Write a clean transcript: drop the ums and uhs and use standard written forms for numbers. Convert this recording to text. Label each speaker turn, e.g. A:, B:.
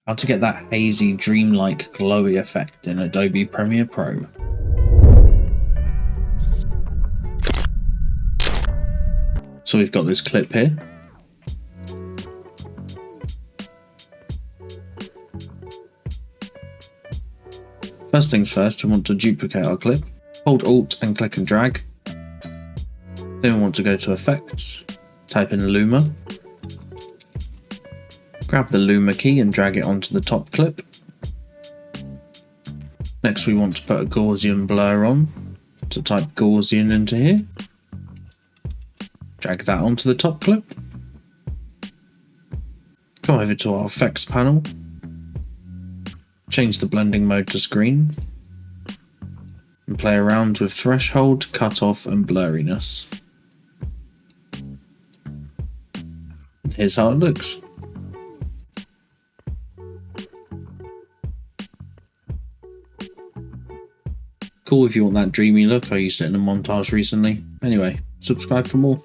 A: How to get that hazy, dreamlike, glowy effect in Adobe Premiere Pro. So we've got this clip here. First things first, we want to duplicate our clip. Hold Alt and click and drag. Then we want to go to Effects, type in Luma. Grab the Luma key and drag it onto the top clip. Next we want to put a Gaussian blur on, so type Gaussian into here. Drag that onto the top clip. Come over to our effects panel. Change the blending mode to screen. And play around with threshold, cutoff and blurriness. And here's how it looks. Cool if you want that dreamy look. I used it in a montage recently. Anyway, subscribe for more.